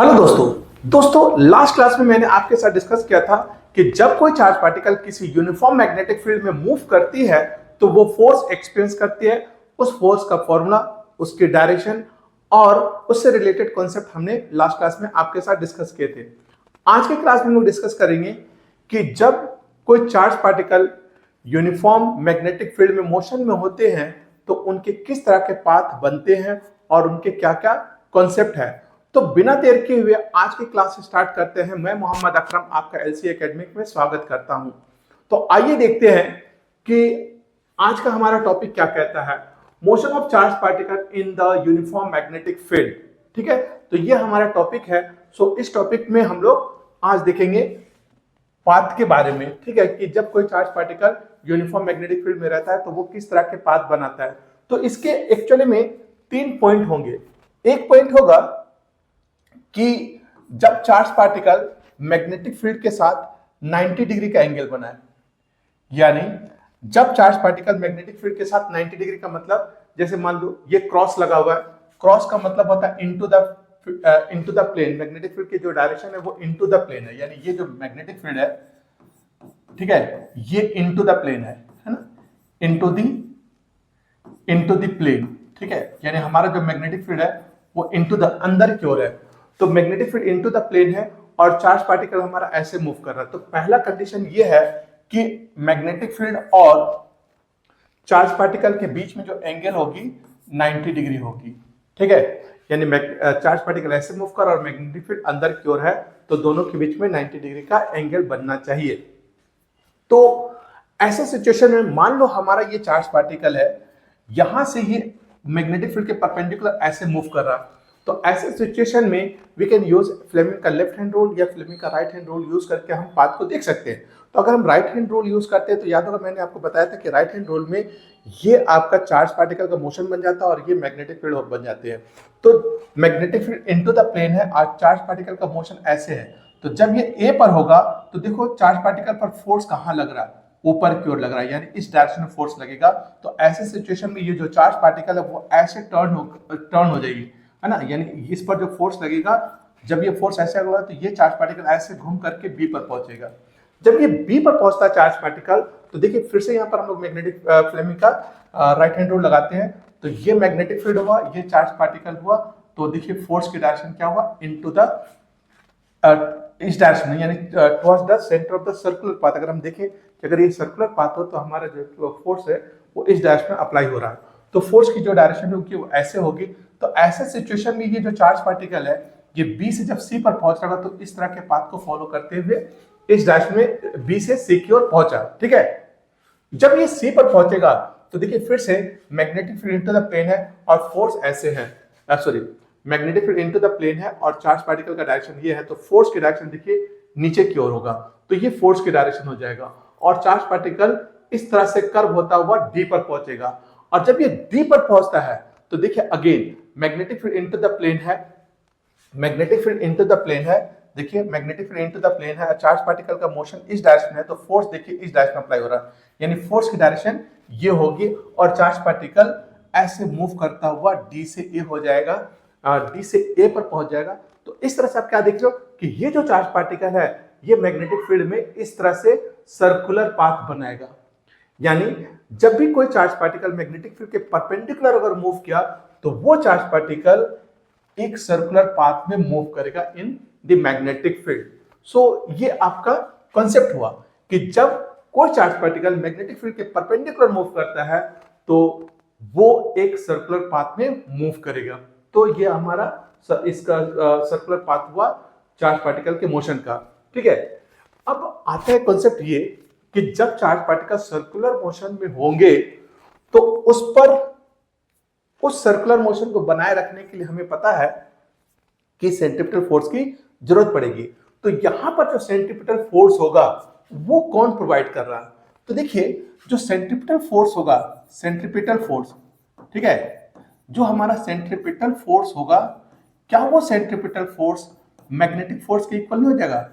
Hello दोस्तों last class में मैंने आपके साथ डिस्कस किया था कि जब कोई चार्ज पार्टिकल किसी यूनिफॉर्म मैग्नेटिक फील्ड में मूव करती है तो वो फोर्स एक्सपीरियंस करती है। उस फोर्स का फॉर्मूला, उसकी डायरेक्शन और उससे रिलेटेड कॉन्सेप्ट हमने लास्ट क्लास में आपके साथ डिस्कस किए थे। आज के क्लास में हम लोग डिस्कस करेंगे कि जब कोई charge particle uniform magnetic field में मोशन में होते हैं तो उनके किस तरह के पाथ बनते हैं और उनके क्या क्या कॉन्सेप्ट है। तो बिना देर किए हुए आज की क्लास स्टार्ट करते हैं। मैं मोहम्मद अकरम आपका एलसी एकेडमिक में स्वागत करता हूं। तो आइए देखते हैं कि आज का हमारा टॉपिक क्या कहता है। Motion of charge particle in the uniform magnetic field. ठीक है, तो ये हमारा टॉपिक है। सो इस टॉपिक में हम लोग आज देखेंगे पाथ के बारे में। ठीक है, कि जब कोई charge particle uniform magnetic field में रहता है तो वो किस तरह के पाथ बनाता है। तो इसके एक्चुअली में 3 पॉइंट होंगे। एक पॉइंट होगा कि जब चार्ज पार्टिकल मैग्नेटिक फील्ड के साथ 90 डिग्री का एंगल बनाए, यानी जब चार्ज पार्टिकल मैग्नेटिक फील्ड के साथ 90 डिग्री का मतलब, जैसे मान लो ये क्रॉस लगा हुआ है। क्रॉस का मतलब होता है into the plane. Magnetic field की जो डायरेक्शन है वो इनटू द प्लेन है, यानी ये जो मैग्नेटिक फील्ड है, ठीक है, ये इनटू द प्लेन है ना, इनटू द प्लेन। ठीक है, यानी हमारा जो मैग्नेटिक फील्ड है वो इनटू द अंदर की ओर है। तो magnetic field into the plane है और चार्ज पार्टिकल हमारा ऐसे मूव कर रहा है। तो पहला कंडीशन ये है कि मैग्नेटिक फील्ड और चार्ज पार्टिकल के बीच में जो एंगल होगी 90 डिग्री होगी। ठीक है, यानी चार्ज पार्टिकल ऐसे मूव कर और मैग्नेटिक फील्ड अंदर की ओर है, तो दोनों के बीच में 90 डिग्री का एंगल बनना चाहिए। तो ऐसे सिचुएशन में मान लो हमारा ये चार्ज पार्टिकल है, यहां से ये मैग्नेटिक फील्ड के परपेंडिकुलर ऐसे मूव कर रहा है। तो ऐसे सिचुएशन में वी कैन यूज फ्लेमिंग का लेफ्ट हैंड रूल या फ्लेमिंग का राइट हैंड रूल यूज करके हम पाथ को देख सकते हैं। तो अगर हम राइट हैंड रूल यूज करते हैं तो याद होगा मैंने आपको बताया था कि राइट हैंड रूल में ये आपका चार्ज पार्टिकल का मोशन बन जाता है और ये मैग्नेटिक फील्ड बन जाते हैं। तो magnetic field into the plane है और चार्ज पार्टिकल का मोशन ऐसे है। तो जब ये ए पर होगा तो देखो चार्ज पार्टिकल पर फोर्स कहाँ लग रहा है, ऊपर की ओर लग रहा है, यानी इस डायरेक्शन में फोर्स लगेगा। तो ऐसे सिचुएशन में ये जो चार्ज पार्टिकल है वो ऐसे टर्न हो जाएगी, है ना, यानी इस पर जो फोर्स लगेगा, जब ये फोर्स ऐसे होगा तो ये चार्ज पार्टिकल ऐसे घूम करके बी पर पहुंचेगा। जब ये बी पर पहुंचता है चार्ज पार्टिकल, तो देखिए फिर से यहाँ पर हम लोग मैग्नेटिक फ्लेमिंग का राइट हैंड रूल लगाते हैं। तो ये मैग्नेटिक फील्ड हुआ, ये चार्ज पार्टिकल हुआ, तो देखिए फोर्स की डायरेक्शन क्या हुआ, इनटू द इस डायरेक्शन में, यानी towards the centre of the circular path. अगर हम देखें कि अगर ये सर्कुलर पाथ हो तो हमारा जो फोर्स है वो इस डायरेक्शन में अप्लाई हो रहा है। तो फोर्स की जो डायरेक्शन होगी वो ऐसे होगी। तो ऐसे सिचुएशन में ये जो चार्ज पार्टिकल है ये बी से जब सी पर पहुंच रहा तो इस तरह के पाथ को फॉलो करते हुए इस डायरेक्शन में बी से सी की ओर पहुंचा। ठीक है, जब ये सी पर पहुंचेगा तो देखिए फिर से magnetic field into the plane है और फोर्स ऐसे है, sorry, magnetic field into the plane है और चार्ज पार्टिकल का डायरेक्शन ये है। तो फोर्स की डायरेक्शन देखिए नीचे की ओर होगा, तो ये फोर्स की डायरेक्शन हो जाएगा और चार्ज पार्टिकल इस तरह से कर्व होता हुआ डी पर पहुंचेगा। और जब ये डी पर पहुंचता है तो देखिए again magnetic field into the plane है, magnetic field into the plane है, देखिए magnetic field into the plane है, चार्ज पार्टिकल का मोशन इस डायरेक्शन है, तो फोर्स देखिए इस डायरेक्शन में अप्लाई हो रहा है, यानी फोर्स की डायरेक्शन ये होगी और चार्ज पार्टिकल ऐसे मूव करता हुआ डी से ए हो जाएगा, डी से ए पर पहुंच जाएगा। तो इस तरह से आप क्या देख रहे हो कि ये जो चार्ज पार्टिकल है ये मैग्नेटिक फील्ड में इस तरह से सर्कुलर पाथ बनाएगा। यानी जब भी कोई चार्ज पार्टिकल मैग्नेटिक फील्ड के परपेंडिकुलर अगर मूव किया तो वो चार्ज पार्टिकल एक सर्कुलर पाथ में मूव करेगा इन द मैग्नेटिक फील्ड। सो ये आपका कॉन्सेप्ट हुआ कि जब कोई चार्ज पार्टिकल मैग्नेटिक फील्ड के परपेंडिकुलर मूव करता है तो वो एक सर्कुलर पाथ में मूव करेगा। तो ये हमारा इसका सर्कुलर पाथ हुआ चार्ज पार्टिकल के मोशन का। ठीक है, अब आता है कॉन्सेप्ट ये कि जब चार्ज पार्टिकल सर्कुलर मोशन में होंगे तो उस पर उस सर्कुलर मोशन को बनाए रखने के लिए हमें पता है कि सेंट्रीपिटल फोर्स की जरूरत पड़ेगी। तो यहां पर जो सेंट्रीपिटल फोर्स होगा वो कौन प्रोवाइड कर रहा है। तो देखिए जो सेंट्रीपिटल फोर्स होगा, सेंट्रीपिटल फोर्स, ठीक है, जो हमारा सेंट्रीपिटल फोर्स होगा, क्या वो सेंट्रीपिटल फोर्स मैग्नेटिक फोर्स के इक्वल नहीं हो जाएगा।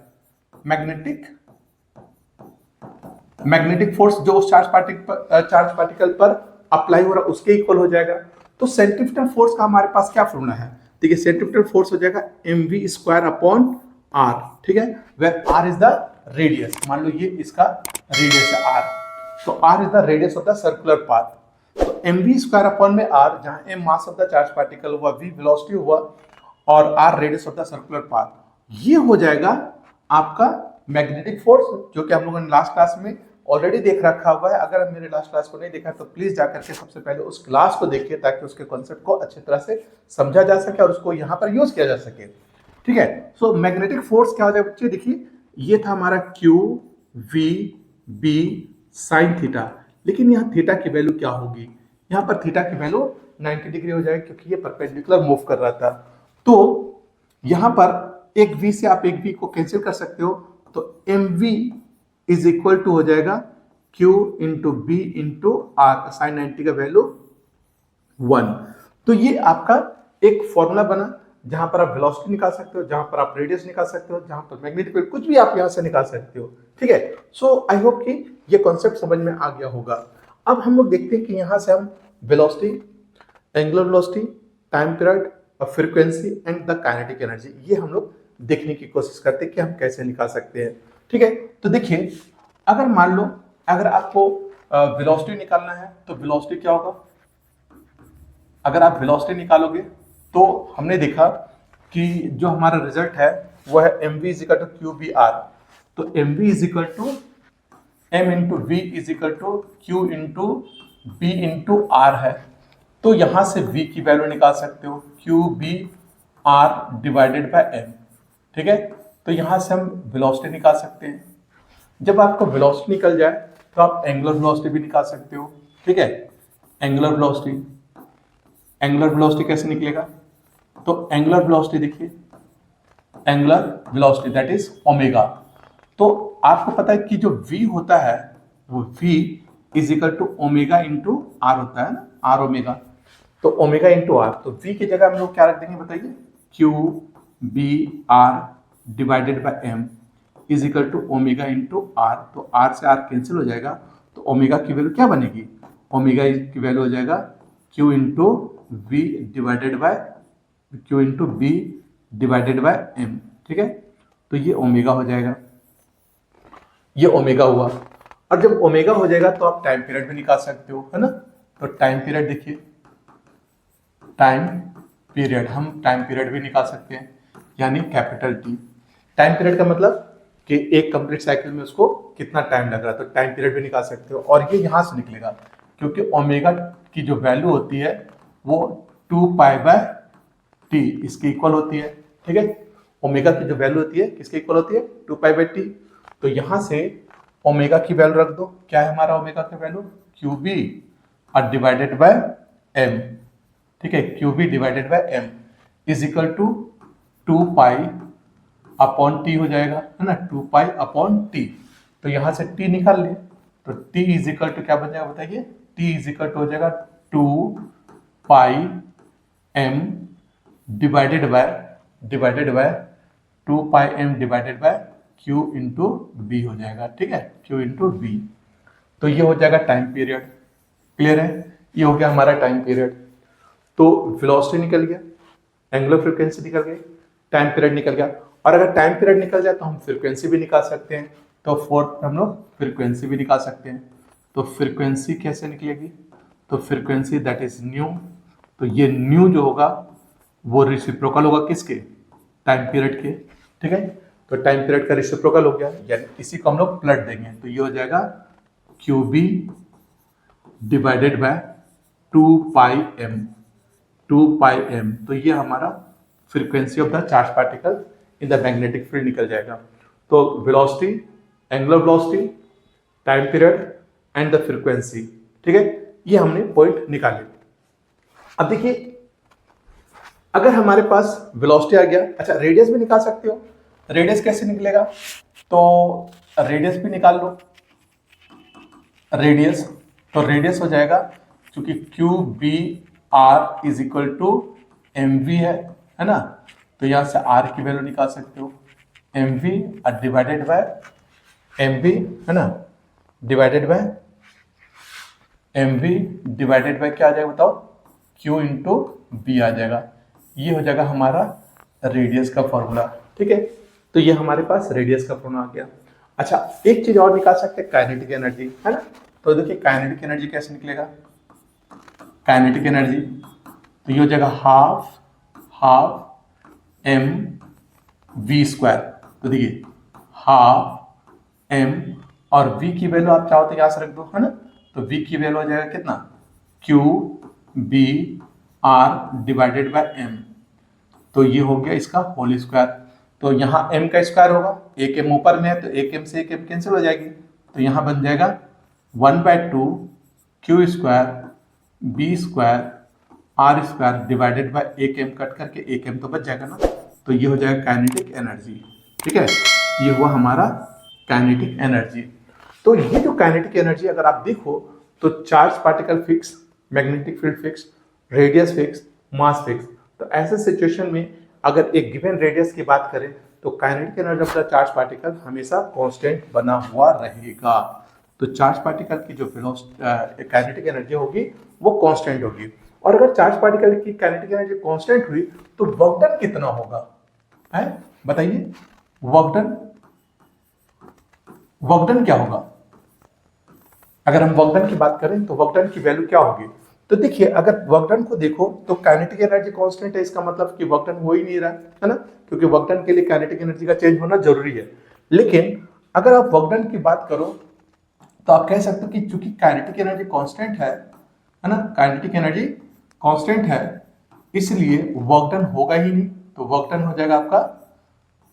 मैग्नेटिक फोर्स जो उस चार्ज पार्टिकल पर अप्लाई हो रहा है उसके इक्वल हो जाएगा। तो सेंट्रीपिटल फोर्स का हमारे पास क्या फॉर्मूला है, देखिए सेंट्रीपिटल फोर्स हो जाएगा mv² अपॉन r, ठीक है, where r is the radius. मान लो ये इसका रेडियस है r, तो r is the radius of the circular path. तो mv² अपॉन में r, जहां m mass of the charge particle हुआ, v वेलोसिटी हुआ और r radius of the circular path, ये हो जाएगा आपका मैग्नेटिक फोर्स, जो कि हम लोगों ने लास्ट क्लास में ऑलरेडी देख रखा हुआ है। अगर मेरे लास्ट क्लास को नहीं देखा तो प्लीज जाकर के सबसे पहले उस क्लास को देखिए, ताकि उसके कॉन्सेप्ट को अच्छी तरह से समझा जा सके और उसको यहाँ पर यूज किया जा सके, ठीक है। सो मैग्नेटिक फोर्स क्या हो जाएगा बच्चे, देखिए ये था हमारा Q V B sine theta, लेकिन यहाँ थीटा की वैल्यू क्या होगी, यहाँ पर थीटा की वैल्यू 90 डिग्री हो जाएगी, क्योंकि ये परपेंडिकुलर मूव कर रहा था। तो यहाँ पर एक V से आप एक V को कैंसिल कर सकते हो, तो mv इज इक्वल टू हो जाएगा Q into B into R, sine 90 का वैल्यू 1। तो ये आपका एक फॉर्मूला बना, जहां पर आप वेलोसिटी निकाल सकते हो, जहां पर आप रेडियस निकाल सकते हो, जहां पर मैग्नेटिक फील्ड, कुछ भी आप यहां से निकाल सकते हो, ठीक है। सो आई होप कि ये कॉन्सेप्ट समझ में आ गया होगा। अब हम लोग देखते हैं कि यहां से हम velocity, angular velocity, time period और frequency and the kinetic energy, ये हम लोग देखने की कोशिश करते हैं कि हम कैसे निकाल सकते हैं, ठीक है। तो देखिए, अगर मान लो अगर आपको वेलोसिटी निकालना है, तो वेलोसिटी क्या होगा, अगर आप वेलोसिटी निकालोगे तो हमने देखा कि जो हमारा रिजल्ट है वो है mv is equal to Q B R. तो mv is equal to m into V is equal to Q into B into R है। तो यहां से v की वैल्यू निकाल सकते हो, Q B R divided by m, ठीक है। तो यहां से हम वेलोसिटी निकाल सकते हैं। जब आपको वेलोसिटी निकल जाए तो आप एंगुलर वेलोसिटी भी निकाल सकते हो, ठीक है। एंगुलर वेलोसिटी, एंगुलर वेलोसिटी कैसे निकलेगा, तो एंगुलर वेलोसिटी देखिए, angular velocity that is omega. तो आपको पता है कि जो v होता है वो v is equal to omega into R होता है ना, आर ओमेगा। तो ओमेगा इंटू आर, तो v की जगह हम लोग क्या रख देंगे बताइए, Q B R divided by m is equal to omega into R. तो r से r कैंसिल हो जाएगा, तो ओमेगा की वैल्यू क्या बनेगी, ओमेगा की वैल्यू हो जाएगा q into V divided by Q into B divided by M, ठीक है। तो ये ओमेगा हो जाएगा, ये ओमेगा हुआ। और जब ओमेगा हो जाएगा तो आप टाइम पीरियड भी निकाल सकते हो, है ना। तो टाइम पीरियड देखिए, टाइम पीरियड, हम टाइम पीरियड भी निकाल सकते हैं, यानी कैपिटल टी। टाइम पीरियड का मतलब कि एक कंप्लीट साइकिल में उसको कितना टाइम लग रहा है, तो टाइम पीरियड भी निकाल सकते हो। और ये यहां से निकलेगा, क्योंकि ओमेगा की जो वैल्यू होती है वो 2 पाई बाय टी इसके इक्वल होती है, ठीक है। ओमेगा की जो वैल्यू होती है किसके इक्वल होती है, 2 पाई बाय टी। तो यहां से ओमेगा की वैल्यू रख दो, क्या है हमारा ओमेगा की वैल्यू, क्यू बी और डिवाइडेड बाय एम, ठीक है। Q B divided by M is equal to 2 pi upon T हो जाएगा, है ना, 2 पाई अपॉन टी। तो यहां से टी निकाल ले, तो टी इज इक्वल टू क्या बन जाएगा बताइए, टी इज इक्वल टू हो जाएगा 2 pi M divided by 2 pi M divided by Q into B हो जाएगा, ठीक है, क्यू इंटू बी। तो ये हो जाएगा टाइम पीरियड, क्लियर है, ये हो गया हमारा टाइम पीरियड। तो वेलोसिटी निकल गया, एंगुलर फ्रीक्वेंसी निकल गई, टाइम पीरियड निकल गया। और अगर टाइम पीरियड निकल जाए तो हम फ्रीक्वेंसी भी निकाल सकते हैं। तो फोर्थ हम लोग फ्रीक्वेंसी भी निकाल सकते हैं। तो फ्रीक्वेंसी कैसे निकलेगी, तो फ्रीक्वेंसी दैट इज न्यू। तो ये न्यू जो होगा वो रेसिप्रोकल होगा किसके, टाइम पीरियड के, ठीक है। तो टाइम पीरियड का रेसिप्रोकल हो गया, यानी इसी को हम लोग प्लट देंगे। तो ये हो जाएगा Q B divided by 2 pi M, 2 pi M. तो ये हमारा frequency of the charge particle in the magnetic field निकल जाएगा। तो velocity, angular velocity, time period and the frequency, ठीक है, ये हमने पॉइंट निकाले। अब देखिए, अगर हमारे पास वेलोसिटी आ गया, अच्छा रेडियस भी निकाल सकते हो। रेडियस कैसे निकलेगा, तो रेडियस भी निकाल लो, रेडियस। तो रेडियस हो जाएगा, क्योंकि Q B R is equal to M V है ना। तो यहां से आर की वैल्यू निकाल सकते हो, M V divided by M V, है ना, divided by M V divided by क्या आ जाएगा बताओ, क्यू इंटू बी आ जाएगा। ये हो जाएगा हमारा रेडियस का फॉर्मूला। ठीक है, तो ये हमारे पास रेडियस का फॉर्मूला आ गया। अच्छा, एक चीज और निकाल सकते हैं, काइनेटिक एनर्जी, है ना। तो देखिए काइनेटिक एनर्जी कैसे निकलेगा, काइनेटिक एनर्जी तो ये हो जाएगा हाफ एम वी स्क्वायर। तो देखिए हाफ एम, और v की वैल्यू आप चाहो तो यहाँ से रख दो, है ना। तो v की वैल्यू हो जाएगा कितना, Q B R divided by M. तो ये हो गया इसका होल स्क्वायर। तो यहाँ m का स्क्वायर होगा, एक m ऊपर में है तो एक m से एक m कैंसिल हो जाएगी। तो यहाँ बन जाएगा 1/2 Q square B square R square divided by एक m, कट करके एक m तो बच जाएगा ना। तो ये हो जाएगा काइनेटिक एनर्जी। ठीक है, ये हुआ हमारा काइनेटिक एनर्जी। तो ये जो काइनेटिक एनर्जी अगर आप देखो तो charge particle fix, magnetic field fix, radius fix, mass fix. तो ऐसे सिचुएशन में अगर एक गिवन रेडियस की बात करें तो kinetic energy of the charge particle हमेशा कांस्टेंट बना हुआ रहेगा। तो चार्ज पार्टिकल की जो काइनेटिक एनर्जी होगी वो कांस्टेंट होगी। और अगर चार्ज पार्टिकल की काइनेटिक एनर्जी कांस्टेंट हुई तो वर्क डन कितना होगा, है बताइए। वर्क डन क्या होगा, अगर हम वर्क डन की बात करें तो वर्क डन की वैल्यू क्या होगी। तो देखिए अगर वर्क डन को देखो तो काइनेटिक एनर्जी कांस्टेंट है, इसका मतलब कि वर्क डन हो ही नहीं रहा है ना, क्योंकि वर्क डन के लिए काइनेटिक एनर्जी का चेंज होना जरूरी है। लेकिन अगर आप वर्क डन की बात करो तो आप कह सकते हो कि चूंकि काइनेटिक एनर्जी कांस्टेंट है ना, काइनेटिक एनर्जी कांस्टेंट है, इसलिए वर्क डन होगा ही नहीं। तो वर्क डन हो जाएगा आपका,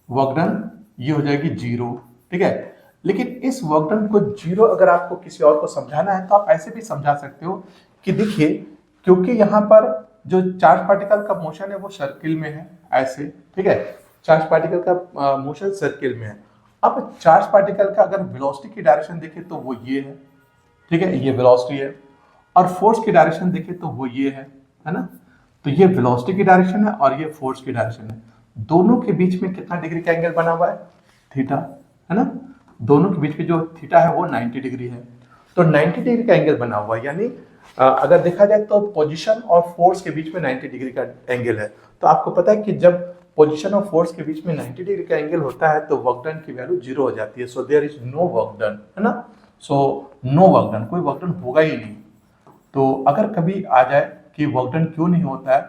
वर्क डन ये हो जाएगी जीरो। ठीक है, लेकिन इस वर्क डन को जीरो अगर आपको किसी और को समझाना है तो आप ऐसे भी समझा सकते हो कि देखिए क्योंकि यहाँ पर जो चार्ज पार्टिकल का मोशन है वो सर्किल में है ऐसे। ठीक है, चार्ज पार्टिकल का मोशन सर्किल में है। अब चार्ज पार्टिकल का अगर वेलोसिटी की डायरेक्शन देखें तो वो ये है। ठीक है, ये वेलोसिटी है। और फोर्स की डायरेक्शन देखें तो वो ये है ना। तो ये वेलोसिटी की डायरेक्शन है और ये फोर्स की डायरेक्शन है। दोनों के बीच में कितना डिग्री का एंगल बना हुआ है, थीटा, है ना। दोनों के बीच में जो थीटा है वो 90 डिग्री है। तो 90 डिग्री का एंगल बना हुआ है, यानी अगर देखा जाए तो पोजीशन और फोर्स के बीच में 90 डिग्री का एंगल है। तो आपको पता है कि जब पोजीशन और फोर्स के बीच में 90 डिग्री का एंगल होता है तो वर्क डन की वैल्यू जीरो हो जाती है। So there is no work done, है ना। सो नो वर्क डन, कोई वर्क डन होगा ही नहीं। तो अगर कभी आ जाए कि वर्क डन क्यों नहीं होता है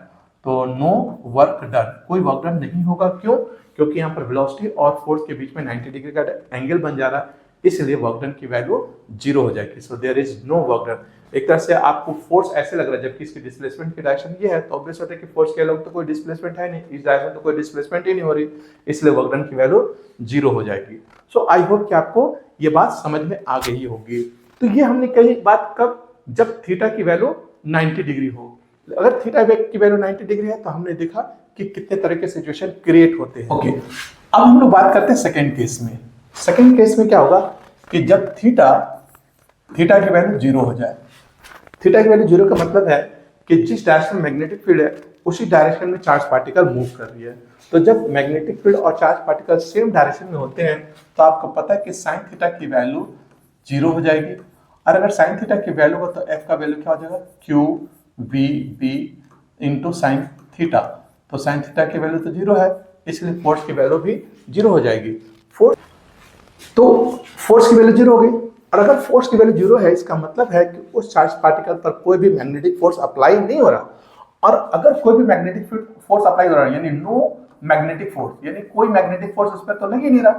तो नो वर्क डन, कोई वर्क डन नहीं होगा। क्यों, क्योंकि यहाँ पर वेलोसिटी और फोर्स के बीच में 90 डिग्री का एंगल बन जा रहा है, इसलिए वर्क डन की वैल्यू जीरो हो जाएगी। So there is no work done. एक तरह से आपको फोर्स ऐसे लग रहा है जबकि इसकी डिस्प्लेसमेंट की डायरेक्शन ये है, तो ऑब्वियस होता है कि फोर्स के अलग तो कोई डिस्प्लेसमेंट है नहीं, इस डायरेक्शन तो कोई डिस्प्लेसमेंट ही नहीं हो रही, इसलिए वर्क डन की वैल्यू जीरो हो जाएगी। सो आई होप कि आपको ये बात समझ में आ गई होगी। तो ये हमने कही बात कब, जब थीटा की वैल्यू 90 डिग्री हो। अगर थीटा की वैल्यू 90 डिग्री है तो हमने देखा कि कितने तरह के सिचुएशन क्रिएट होते हैं। ओके, अब हम लोग बात करते हैं सेकंड केस में। सेकंड केस में क्या होगा कि जब थीटा की वैल्यू जीरो हो जाए। थीटा की वैल्यू जीरो का मतलब है कि जिस डायरेक्शन में मैग्नेटिक फील्ड है उसी डायरेक्शन में चार्ज पार्टिकल मूव कर रही है। तो जब मैग्नेटिक फील्ड और चार्ज पार्टिकल सेम डायरेक्शन में होते हैं तो आपको पता है कि साइन थीटा की वैल्यू जीरो हो जाएगी। और अगर साइन थीटा की वैल्यू हो तो एफ का वैल्यू क्या हो जाएगा, Q V B into sine theta. तो साइन थीटा की वैल्यू तो जीरो है, इसलिए फोर्स की वैल्यू भी जीरो हो जाएगी। फोर्स की वैल्यू जीरो हो गई। और अगर फोर्स की वैल्यू जीरो है इसका मतलब है कि उस चार्ज पार्टिकल पर कोई भी मैग्नेटिक फोर्स अप्लाई नहीं हो रहा। और अगर कोई भी मैग्नेटिक फोर्स अप्लाई हो रहा है यानी नो मैग्नेटिक फोर्स, यानी कोई मैग्नेटिक फोर्स उस पर तो लग ही नहीं रहा।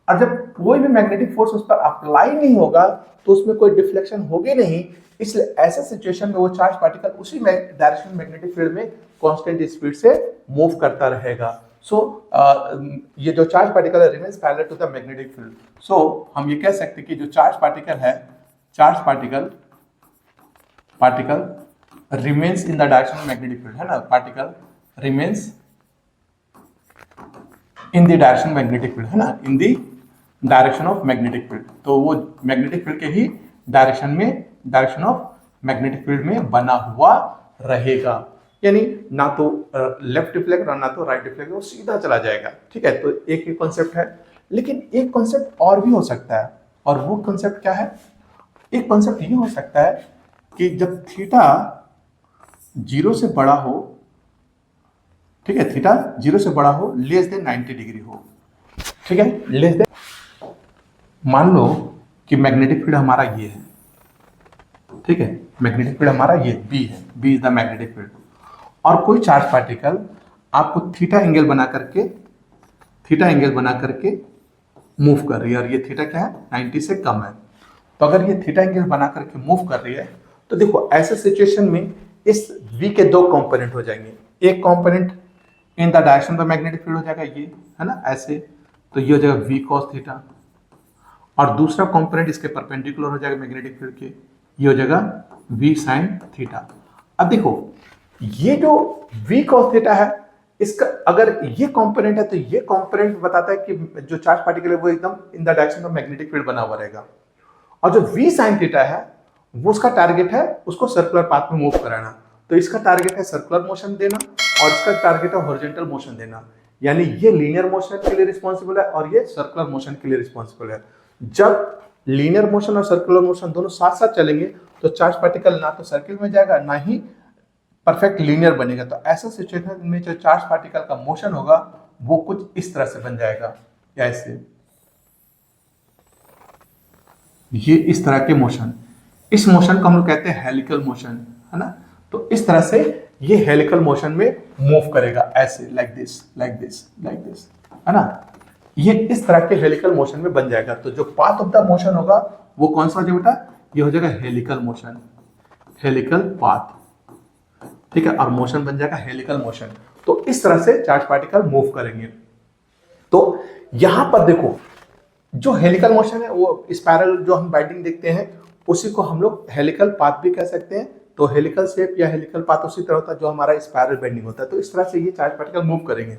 और जब कोई भी मैग्नेटिक फोर्स उस पर अप्लाई नहीं होगा तो उसमें कोई डिफ्लेक्शन होगी नहीं, इसलिए ऐसे सिचुएशन में वो चार्ज पार्टिकल उसी डायरेक्शन मैग्नेटिक फील्ड में कांस्टेंट स्पीड से मूव करता रहेगा। सो ये जो चार्ज पार्टिकल है remains parallel to the magnetic field. So हम ये कह सकते हैं कि जो चार्ज पार्टिकल है, charge particle remains in the direction of magnetic field, है ना। Particle remains in the direction magnetic field, है ना, in the direction of magnetic field. तो वो मैग्नेटिक फील्ड के ही डायरेक्शन ऑफ मैग्नेटिक फील्ड में बना हुआ रहेगा, यानी ना तो लेफ्ट डिफ्लेक्ट और ना तो राइट डिफ्लेक्ट, वो सीधा चला जाएगा। ठीक है, तो एक ही कॉन्सेप्ट है। लेकिन एक कॉन्सेप्ट और भी हो सकता है, और वो कॉन्सेप्ट क्या है, एक कॉन्सेप्ट ये हो सकता है कि जब थीटा जीरो से बड़ा हो ठीक है, थीटा 0 से बड़ा हो, लेस देन 90 डिग्री हो, ठीक है, लेस देन। मान लो कि मैग्नेटिक फील्ड हमारा ये है, ठीक है, मैग्नेटिक फील्ड हमारा ये बी है, B is the magnetic field, और कोई चार्ज पार्टिकल आपको थीटा एंगल बना करके मूव कर रही है, और ये थीटा क्या है, 90 से कम है। तो अगर ये थीटा एंगल बना करके मूव कर रही है, तो देखो ऐसे सिचुएशन में इस v के दो कंपोनेंट हो जाएंगे। एक component in the direction of the magnetic field हो जाएगा, ये है ना, ऐसे, तो ये हो जाएगा v cos थीटा, और दूसरा कंपोनेंट इसके परपेंडिकुलर हो जाएगा मैग्नेटिक फील्ड के, ये हो जाएगा v sin थीटा। अब देखो ये जो v cos थीटा है, इसका अगर ये कंपोनेंट है तो ये कंपोनेंट बताता है कि जो चार्ज पार्टिकल है वो एकदम इन the direction of magnetic field बना हुआ रहेगा, और जो v sin थीटा है वो उसका टारगेट है उसको सर्कुलर पाथ में मूव कराना। तो इसका टारगेट है सर्कुलर मोशन देना, और इसका टारगेट है हॉरिजॉन्टल मोशन देना, यानी ये लीनियर मोशन के लिए रिस्पॉन्सिबल है और ये सर्कुलर मोशन के लिए रिस्पॉन्सिबल है। जब लीनियर मोशन और सर्कुलर मोशन दोनों साथ साथ चलेंगे तो चार्ज पार्टिकल ना तो सर्किल में जाएगा ना ही परफेक्ट लीनियर बनेगा। तो ऐसा सिचुएशन में जो चार्ज पार्टिकल का मोशन होगा वो कुछ इस तरह से बन जाएगा, या ऐसे, ये इस तरह के मोशन, इस मोशन को हम लोग कहते हैं हेलिकल मोशन, है ना। तो इस तरह से ये हेलिकल मोशन में मूव करेगा, ऐसे, like this, like this, like this, है ना, ये इस तरह के हेलिकल मोशन में बन जाएगा। तो जो पाथ ऑफ द मोशन होगा वो कौन सा हो जाएगा बेटा, ये हो जाएगा हेलिकल मोशन, हेलिकल पाथ, ठीक है, और मोशन बन जाएगा हेलिकल मोशन। तो इस तरह से चार्ज पार्टिकल मूव करेंगे। तो यहां पर देखो जो हेलिकल मोशन है वो स्पाइरल जो हम बाइंडिंग देखते हैं उसी को हम लोग हेलिकल पाथ भी कह सकते हैं। तो हेलिकल शेप या हेलिकल पाथ उसी तरह होता है जो हमारा स्पाइरल बेंडिंग होता है। तो इस तरह से ये चार्ज पार्टिकल मूव करेंगे।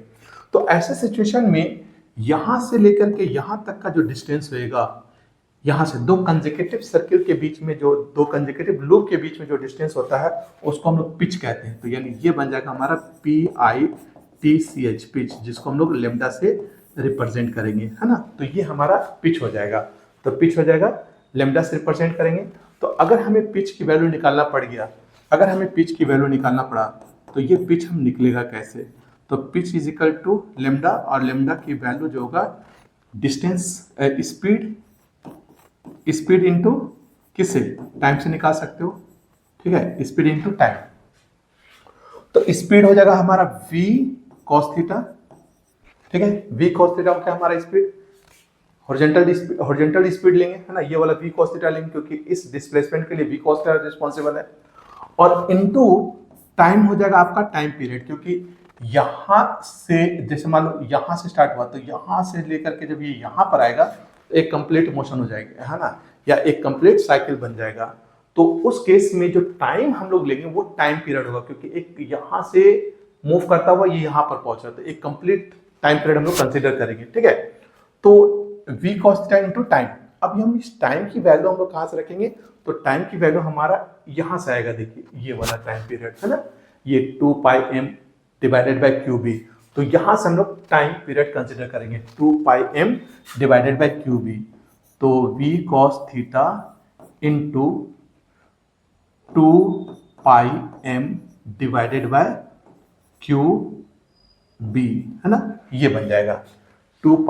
तो ऐसे सिचुएशन में यहां से लेकर के यहां तक का जो डिस्टेंस होएगा, यहां से दो कंसेक्यूटिव सर्किल के बीच में, जो दो कंसेक्यूटिव लूप के बीच में जो डिस्टेंस होता है उसको हम लोग पिच कहते हैं। तो यानी ये बन जाएगा हमारा PITCH, पिच, जिसको हम लोग लेमडा से रिप्रेजेंट करेंगे, है ना। तो ये हमारा पिच हो जाएगा। तो पिच हो जाएगा, लेमडा से रिप्रेजेंट करेंगे। तो अगर हमें पिच की वैल्यू निकालना पड़ गया, अगर हमें पिच की वैल्यू निकालना पड़ा तो ये पिच हम निकलेगा कैसे। तो pitch is equal to lambda, और लेमडा की वैल्यू जो होगा डिस्टेंस, स्पीड इंटू किससे, टाइम से निकाल सकते हो, ठीक है, स्पीड इंटू टाइम। तो स्पीड हो जाएगा हमारा v cos थीटा, ठीक है, v cos थीटा क्या हमारा स्पीड, हॉरिजॉन्टल स्पीड लेंगे, है ना, ये वाला v cos थीटा लेंगे क्योंकि इस डिस्प्लेसमेंट के लिए v cos थीटा रिस्पॉन्सिबल है, और इनटू टाइम हो जाएगा आपका टाइम पीरियड, क्योंकि यहां से जैसे मान लो यहां से स्टार्ट हुआ तो यहां से लेकर के जब ये यहां पर आएगा तो एक कंप्लीट मोशन हो जाएगा, है ना, या एक कंप्लीट साइकिल बन जाएगा। तो उस केस में जो टाइम हम लोग लेंगे वो टाइम पीरियड होगा, क्योंकि एक यहां से मूव करता हुआ ये यहां पर पहुंचा, तो एक कंप्लीट टाइम पीरियड हम लोग कंसीडर करेंगे, ठीक है। तो v cos theta into time. अब हम इस टाइम की वैल्यू हम लोग कहां से रखेंगे, तो टाइम की वैल्यू हमारा यहां से आएगा, देखिए ये वाला टाइम पीरियड, है ना, ये 2πm डिवाइडेड बाय QB। तो यहां से हम लोग टाइम पीरियड कंसीडर करेंगे 2πm डिवाइडेड बाय QB। तो v cos theta into 2πm divided by QB, है ना, ये बन जाएगा 2π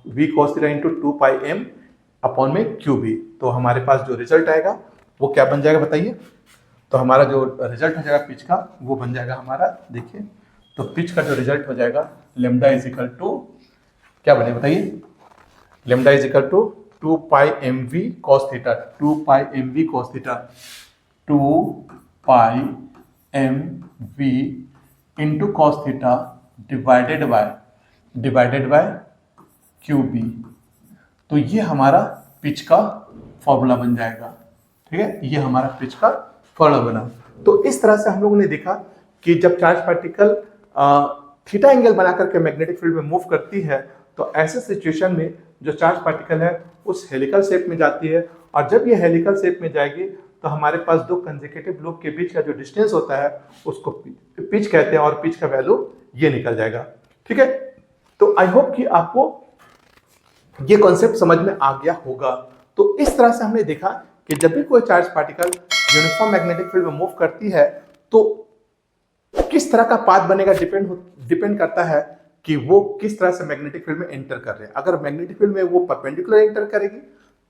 v cos theta into 2πm upon में QB। तो हमारे पास जो रिजल्ट आएगा वो क्या बन जाएगा बताइए। तो हमारा जो रिजल्ट हो जाएगा पिच का वो बन जाएगा हमारा, देखिए, तो पिच का जो रिजल्ट हो जाएगा लेमडा इज इक्वल टू क्या बने बताइए, lambda is equal to 2πmv cos theta, 2πmv cos theta, 2πmv into cos theta divided by QB। तो ये हमारा पिच का फॉर्मूला बन जाएगा, ठीक है, ये हमारा पिच का फॉर्मूला बना। तो इस तरह से हम लोगों ने देखा कि जब चार्ज पार्टिकल थीटा एंगल बना करके मैग्नेटिक फील्ड में मूव करती है तो ऐसे सिचुएशन में जो चार्ज पार्टिकल है उस हेलिकल शेप में जाती है, और जब ये हेलिकल शेप में जाएगी तो हमारे पास दो कंसेक्यूटिव लूप के बीच का जो डिस्टेंस होता है उसको पिच कहते हैं, और पिच का वैल्यू ये निकल जाएगा, ठीक है। तो आई होप कि आपको ये कॉन्सेप्ट समझ में आ गया होगा। तो इस तरह से हमने देखा कि जब भी कोई charge particle uniform magnetic field में मूव करती है तो किस तरह का पाथ बनेगा डिपेंड करता है कि वो किस तरह से मैग्नेटिक फील्ड में एंटर कर रहे हैं। अगर मैग्नेटिक फील्ड में वो परपेंडिकुलर एंटर करेगी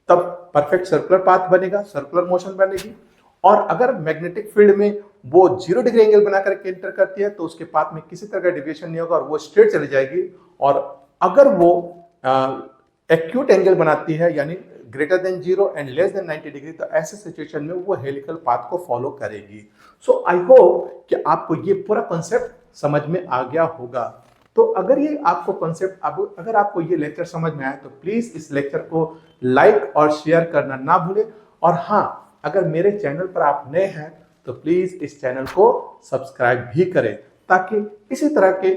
तब परफेक्ट सर्कुलर पाथ बनेगा, सर्कुलर मोशन बनेगी। और अगर मैग्नेटिक फील्ड में वो 0 डिग्री एंगल बना करके एंटर करती है तो उसके पाथ में किसी तरह का डिविएशन नहीं होगा और वो स्ट्रेट चली जाएगी। और अगर वो एक्यूट एंगल बनाती है यानी greater than 0 and less than 90 degree, तो ऐसे सिचुएशन में वो हेलिकल पाथ को फॉलो करेगी। सो आई होप कि आपको ये पूरा कॉन्सेप्ट समझ में आ गया होगा। तो अगर ये आपको कॉन्सेप्ट अगर आपको ये लेक्चर समझ में आया तो प्लीज इस लेक्चर को लाइक और शेयर करना ना भूलें। और हाँ, अगर मेरे चैनल पर आप नए हैं तो प्लीज इस चैनल को सब्सक्राइब भी करें ताकि इसी तरह के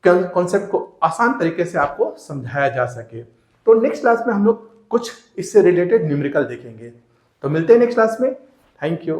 कॉन्सेप्ट को आसान तरीके से आपको समझाया जा सके। तो नेक्स्ट क्लास में हम लोग कुछ इससे रिलेटेड न्यूमेरिकल देखेंगे। तो मिलते हैं नेक्स्ट क्लास में। Thank you.